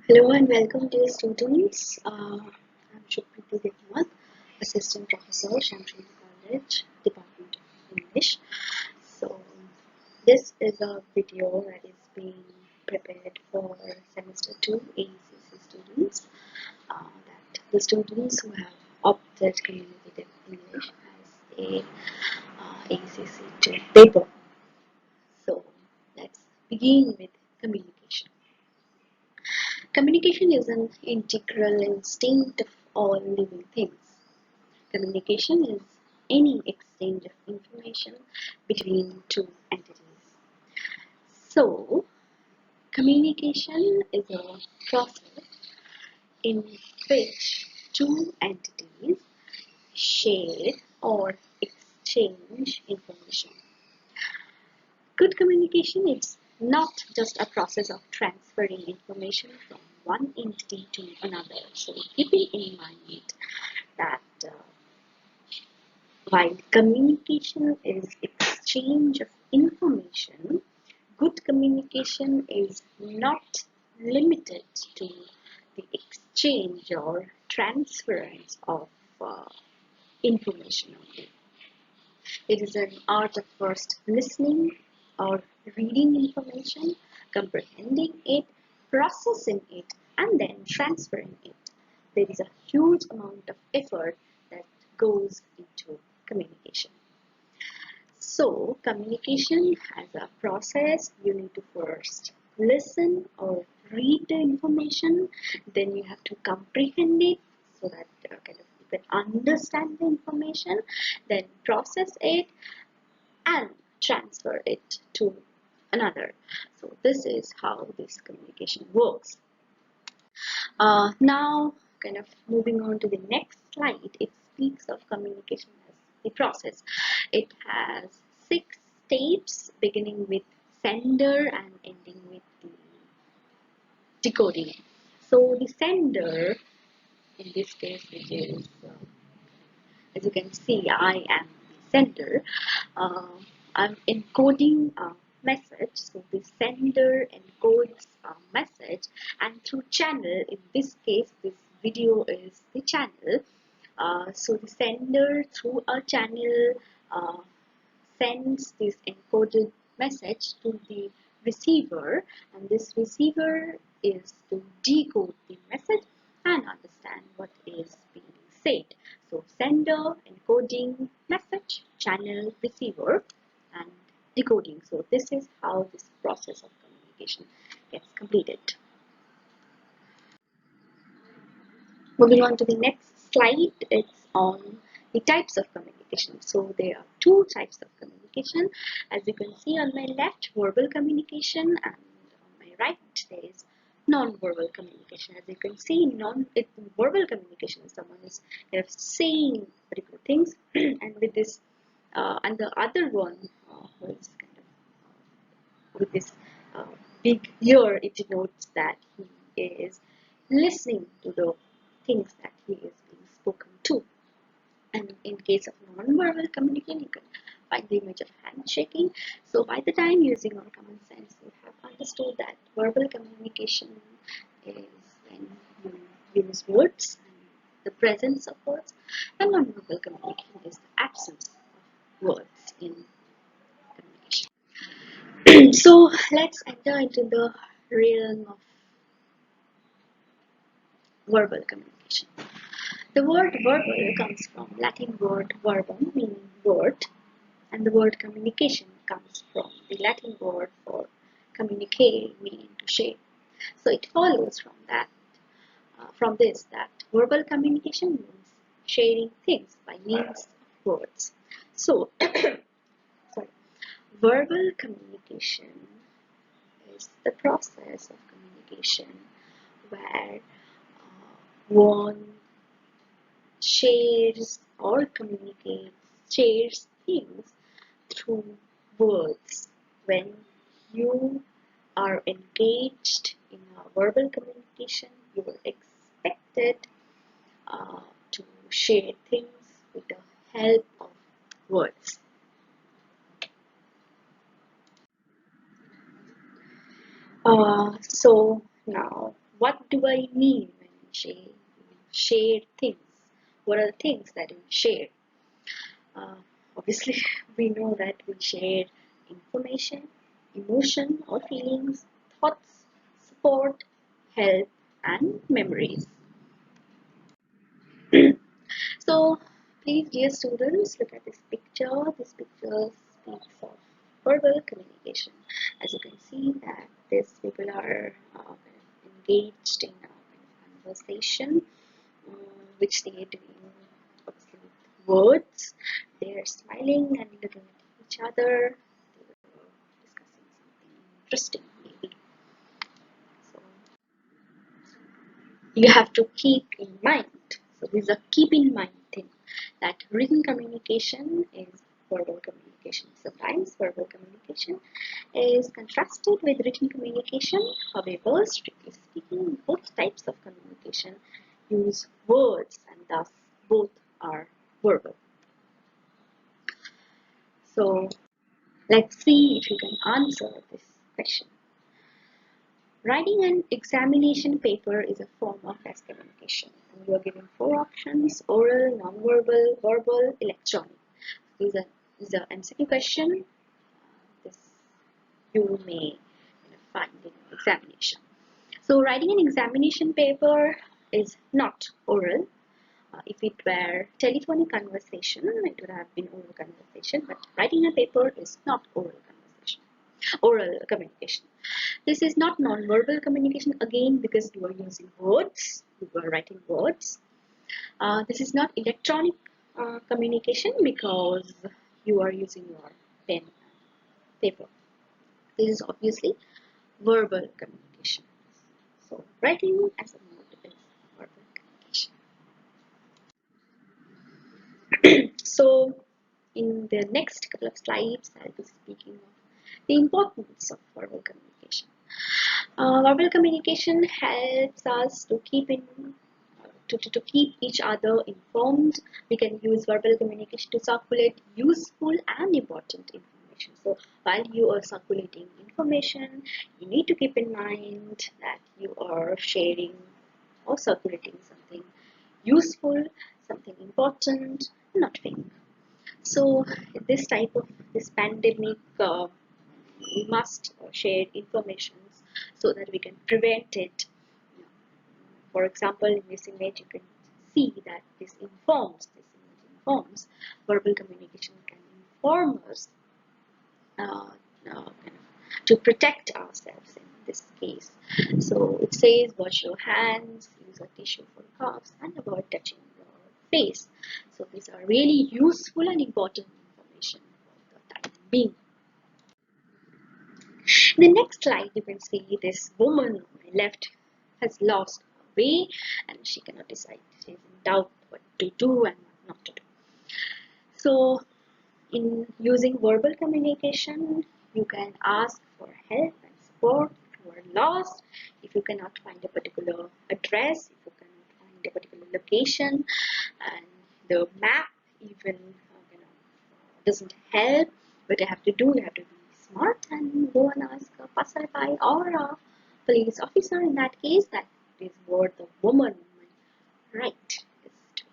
Hello and welcome dear students. I'm Shukhriti Devnath, Assistant Professor, Shamshiri College, Department of English. So this is a video that is being prepared for Semester 2 AECC students. That the students who have opted Communicative English as a AECC 2 paper. So let's begin with communication. Communication is an integral instinct of all living things. Communication is any exchange of information between two entities. So, communication is a process in which two entities share or exchange information. Good communication is not just a process of transferring information from one entity to another. So keeping in mind that while communication is exchange of information, good communication is not limited to the exchange or transference of information only. It is an art of first listening or reading information, comprehending it, processing it, and then transferring it. There is a huge amount of effort that goes into communication. So, communication has a process. You need to first listen or read the information, then you have to comprehend it so that you can understand the information, then process it and transfer it to another. So, this is how this communication works. Now, moving on to the next slide, it speaks of communication as the process. It has 6 steps, beginning with sender and ending with the decoding. So, the sender, in this case, which is, as you can see, I am the sender. Uh, I'm encoding a message. So the sender encodes a message, and through channel, in this case, this video is the channel. So the sender through a channel sends this encoded message to the receiver, and this receiver is to decode the message and understand what is being said. So sender, encoding, message, channel, receiver, and decoding. So this is how this process of communication gets completed. Moving on to the next slide, it's on the types of communication. So there are 2 types of communication. As you can see on my left, verbal communication, and on my right there is non-verbal communication. As you can see, verbal communication, someone is saying particular things, and with this, and the other one who is with this uh, big ear, it denotes that he is listening to the things that he is being spoken to. And in case of non-verbal communication, you can find the image of handshaking. So by the time using our common sense, you have understood that verbal communication is when you use words and the presence of words, and non-verbal communication is the absence of words in communication. So let's enter into the realm of verbal communication. The word verbal comes from Latin word verbum, meaning word, and the word communication comes from the Latin word for communicare, meaning to share. So it follows from this that verbal communication means sharing things by means of words. So, sorry, verbal communication is the process of communication where one shares or shares things through words. When you are engaged in a verbal communication, you are expected to share things with the help of words. So now, what do I mean when we share things? What are the things that we share? Uh, Obviously, we know that we share information, emotion or feelings, thoughts, support, help, and memories. So, please, dear students, look at this picture. This picture speaks of verbal communication. As you can see, that these people are engaged in a conversation, which they are doing obviously with words. They are smiling and looking at each other. They were discussing something interesting, maybe. So, you have to keep in mind. So this is a keep in mind thing, that written communication is verbal communication. Sometimes verbal communication is contrasted with written communication. However, strictly speaking, both types of communication use words and thus both are verbal. So let's see if you can answer this question. Writing an examination paper is a form of mass communication. And you are given four options: oral, non-verbal, verbal, electronic. These are MCQ question. This you may find in examination. So writing an examination paper is not oral. If it were telephonic conversation, it would have been oral conversation. But writing a paper is not oral communication. This is not non-verbal communication, again, because you are using words, you are writing words. This is not electronic communication because you are using your pen and paper. This is obviously verbal communication. So writing as a mode is verbal communication. So in the next couple of slides, I'll be speaking of the importance of verbal communication. Verbal communication helps us to keep each other informed. We can use verbal communication to circulate useful and important information. So while you are circulating information, you need to keep in mind that you are sharing or circulating something useful, something important, not fake. So this pandemic, we must share information so that we can prevent it. For example, in this image you can see that this image informs. Verbal communication can inform us uh, to protect ourselves in this case. So it says wash your hands, use a tissue for coughs, and avoid touching your face. So these are really useful and important information for the time being. In the next slide, you can see this woman on my left has lost her way and she cannot decide. She is in doubt what to do and what not to do. So, in using verbal communication, you can ask for help and support if you are lost, if you cannot find a particular address, if you cannot find a particular location, and the map even doesn't help. What you have to do, you have to be smart and go and ask a passerby or a police officer in that case that is what the woman right is doing.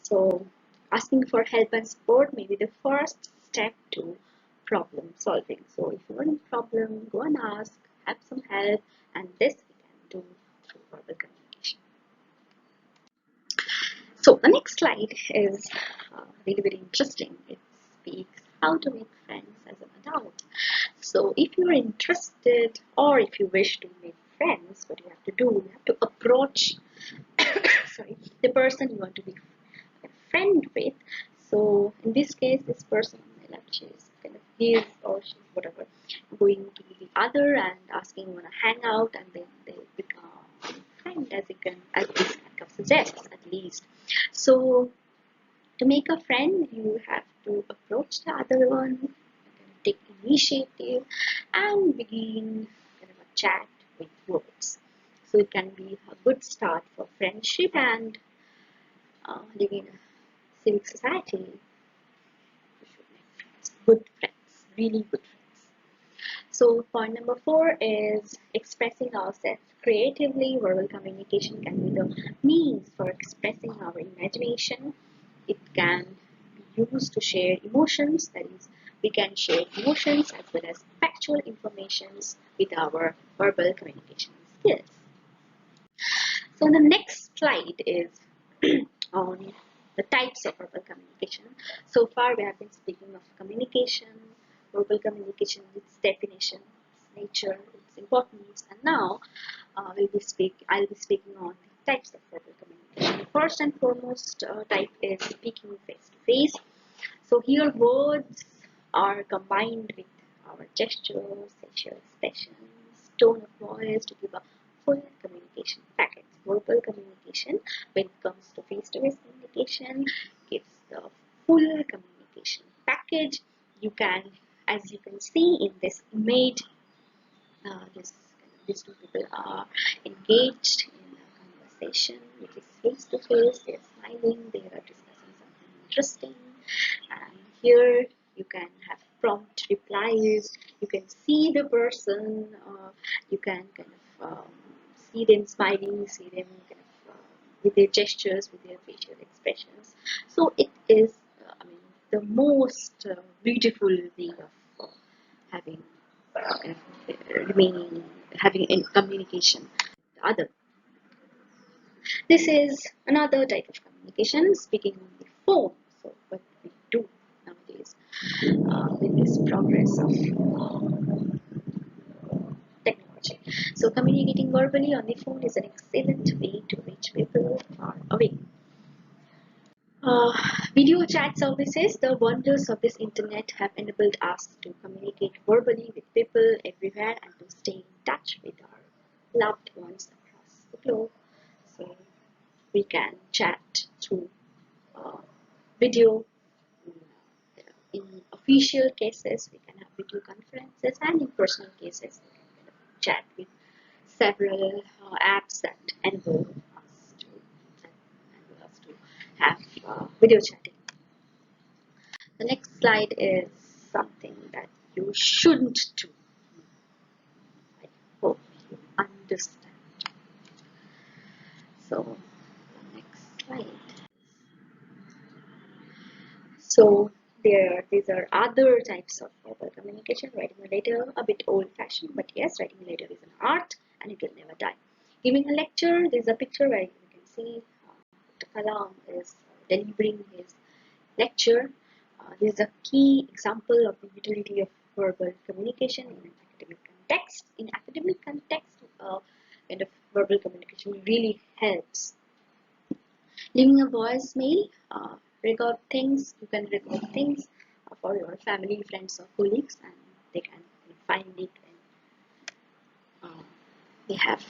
So asking for help and support may be the first step to problem solving. So if you are in problem, go and ask, have some help, and this we can do through verbal communication. So the next slide is really very interesting. It speaks how to make friends as an adult. So if you are interested or if you wish to make friends, what you have to do, you have to approach the person you want to be a friend with. So in this case, this person on my left, she is kind of his or she's whatever going to the other and asking you want to hang out, and then they become friend, as this kind of suggests at least. So to make a friend, you have to approach the other one, take initiative, and begin kind of a chat with words. So it can be a good start for friendship and living in a civic society. You should make friends, good friends, really good friends. So point number 4 is expressing ourselves creatively. Verbal communication can be the means for expressing our imagination. It can be used to share emotions, that is, we can share emotions as well as factual informations with our verbal communication skills. So the next slide is on the types of verbal communication. So far we have been speaking of communication, verbal communication, its definition, its nature, its importance, and now I'll be speaking on the types of verbal communication. The first and foremost type is speaking face to face. So here words are combined with our gestures, facial expressions, tone of voice to give a full communication package. Verbal communication, when it comes to face-to-face communication, gives the full communication package. You can, as you can see in this image, these two people are engaged in a conversation which is face to face. They are smiling, they are discussing something interesting, and here you can have prompt replies. You can see the person, you can kind of see them smiling, see them kind of with their gestures, with their facial expressions. So it is, I mean, the most beautiful way of having remaining having in communication with the other. This is another type of communication, speaking on the phone. So what we do nowadays with this progress of technology. So communicating verbally on the phone is an excellent way to reach people far away. Uh, Video chat services, the wonders of this internet have enabled us to communicate verbally with people everywhere and to stay in touch with our loved ones across the globe. So we can chat through video. In official cases, we can have video conferences, and in personal cases, we can kind of chat with several apps that enable us to have video chatting. The next slide is something that you shouldn't do. I hope you understand. So, the next slide. So, these are other types of verbal communication. Writing a letter, a bit old-fashioned, but yes, writing a letter is an art and it will never die. Giving a lecture, there's a picture where you can see Dr. Kalam is delivering his lecture. This is a key example of the utility of verbal communication in an academic context. In academic context, kind of verbal communication really helps. Leaving a voicemail, record things. You can record things for your family, friends, or colleagues, and they can find it when they have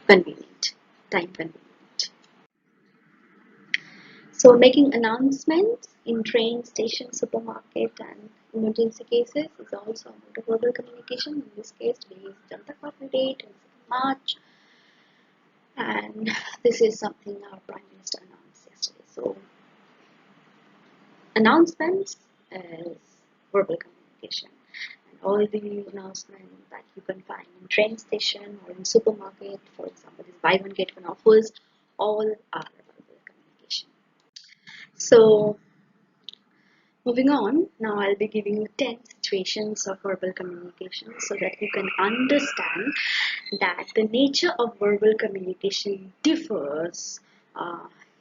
convenient time convenient. So making announcements in train, station, supermarket, and emergency cases is also a mode of verbal communication. In this case, today is Janata Party Day, 22nd March, and this is something our Prime Minister announced yesterday. So announcements is verbal communication. And all the announcements that you can find in train station or in supermarket, for example, this buy one get one offers, all are verbal communication. So moving on, now I'll be giving you 10 situations of verbal communication so that you can understand that the nature of verbal communication differs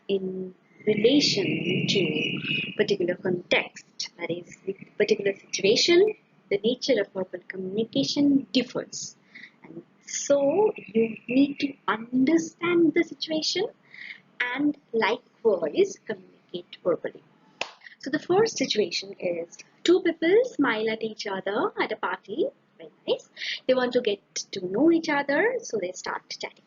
in relation to particular context. That is, with particular situation, the nature of verbal communication differs. And so you need to understand the situation and likewise communicate verbally. So the first situation is two people smile at each other at a party. Very nice. They want to get to know each other, so they start chatting.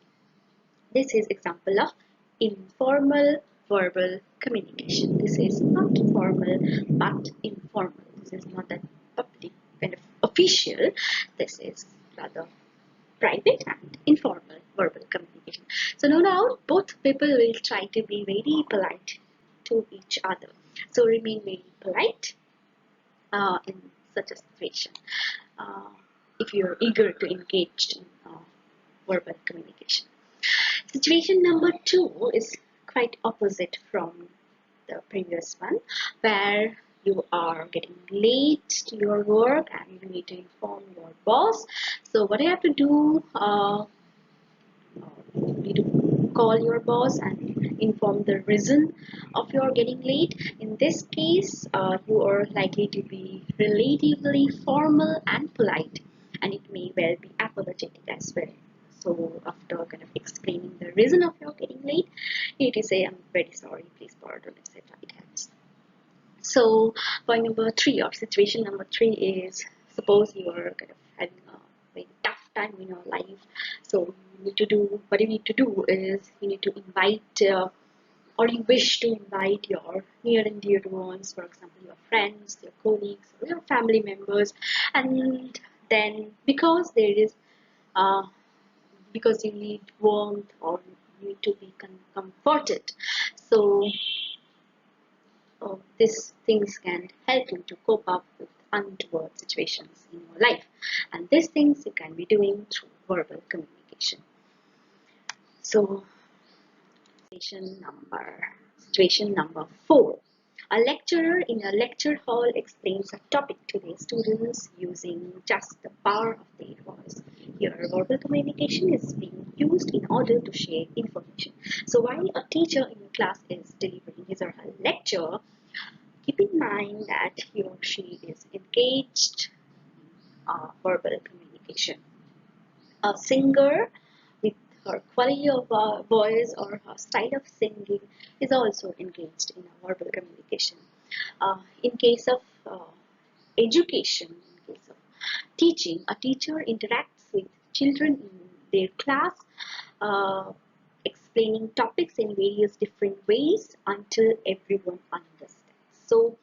This is example of informal verbal communication. This is not formal but informal. This is not that public kind of official. This is rather private and informal verbal communication. So no doubt both people will try to be very polite to each other. So remain very polite in such a situation. if you're eager to engage in verbal communication. Situation number 2 is quite opposite from the previous one, where you are getting late to your work and you need to inform your boss. So what you have to do, you need to call your boss and inform the reason of your getting late. In this case, you are likely to be relatively formal and polite, and it may well be apologetic as well. So after kind of explaining the reason of your getting late, you need to say, "I'm very sorry, please pardon," etc. It helps. So point number 3 or situation number 3 is, suppose you are kind of having a very tough time in your life. So what you need to do is you need to invite or you wish to invite your near and dear ones, for example, your friends, your colleagues, or your family members, and then uh, because you need warmth or you need to be comforted. So these things can help you to cope up with untoward situations in your life, and these things you can be doing through verbal communication. So situation number 4. A lecturer in a lecture hall explains a topic to their students using just the power of their voice. Here, verbal communication is being used in order to share information. So while a teacher in a class is delivering his or her lecture, keep in mind that he or she is engaged in verbal communication. A singer with her quality of voice or her style of singing is also engaged in a verbal communication. In case of education, in case of teaching, a teacher interacts with children in their class, uh, explaining topics in various different ways until everyone understands. So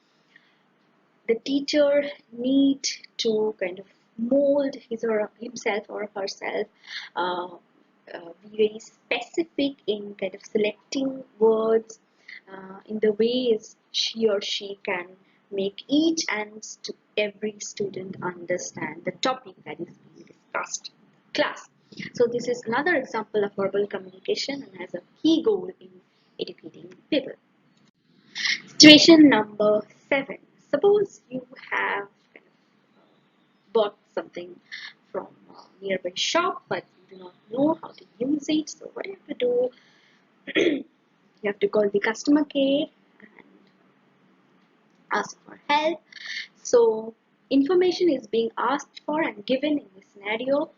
the teacher need to kind of mold his or himself or herself, uh, be very specific in kind of selecting words in the ways she or she can make each and every student understand the topic that is being discussed in class. So this is another example of verbal communication and has a key goal in educating people. Situation number 7. Suppose you have kind of bought something from a nearby shop, but you do not know how to use it. So what you have to do, you have to call the customer care and ask for help. So information is being asked for and given in this scenario,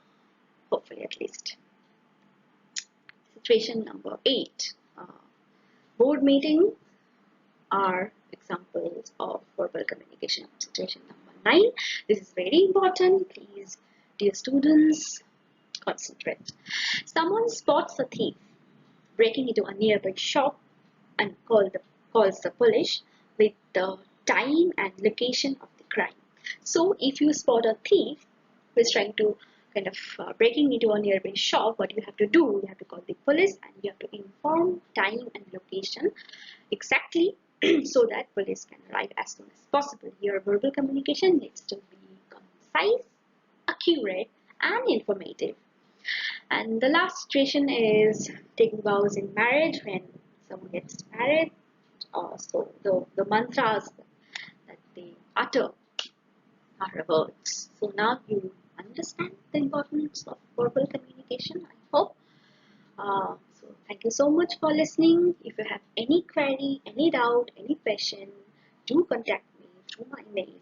hopefully at least. Situation number 8. Board meeting are examples of verbal communication. Situation number 9. This is very important. Please, dear students, concentrate. Someone spots a thief breaking into a nearby shop and calls the police with the time and location of the crime. So if you spot a thief who is trying to kind of breaking into a nearby shop, what you have to do, you have to call the police and you have to inform time and location exactly so that police can arrive as soon as possible. Your verbal communication needs to be concise, accurate, and informative. And the last situation is taking vows in marriage when someone gets married. So the mantras that they utter are words. So now you understand the importance of verbal communication, I hope. So thank you so much for listening. If you have any query, any doubt, any question, do contact me through my mail